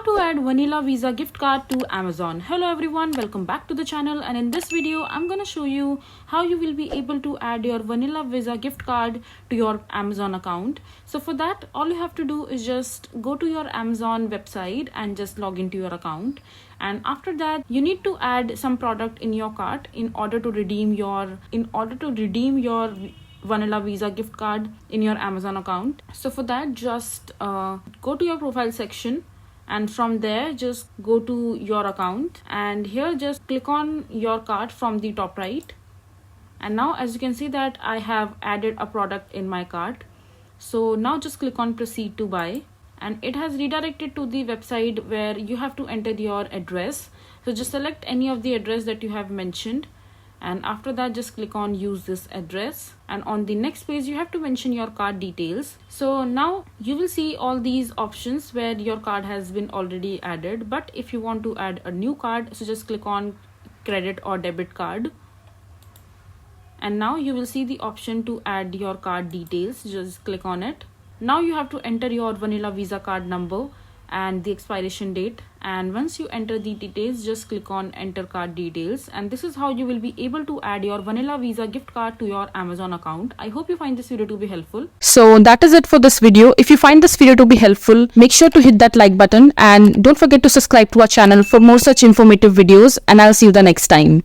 to add vanilla Visa gift card to Amazon. Hello everyone, welcome back to the channel, and in this video I'm gonna show you how you will be able to add your vanilla Visa gift card to your Amazon account. So for that, all you have to do is just go to your Amazon website and just log into your account, and after that you need to add some product in your cart in order to redeem your vanilla Visa gift card in your Amazon account. So for that, just go to your profile section, and from there just go to your account, and here just click on your cart from the top right. And now as you can see that I have added a product in my cart. So now just click on proceed to buy, and it has redirected to the website where you have to enter your address. So just select any of the address that you have mentioned, and after that just click on use this address, and on the next page you have to mention your card details. So now you will see all these options where your card has been already added, but if you want to add a new card, so just click on credit or debit card, and now you will see the option to add your card details. Just click on it. Now you have to enter your vanilla Visa card number and the expiration date, and once you enter the details just click on enter card details, and this is how you will be able to add your vanilla Visa gift card to your Amazon account. I hope you find this video to be helpful. So that is it for this video. If you find this video to be helpful, make sure to hit that like button and don't forget to subscribe to our channel for more such informative videos, and I'll see you the next time.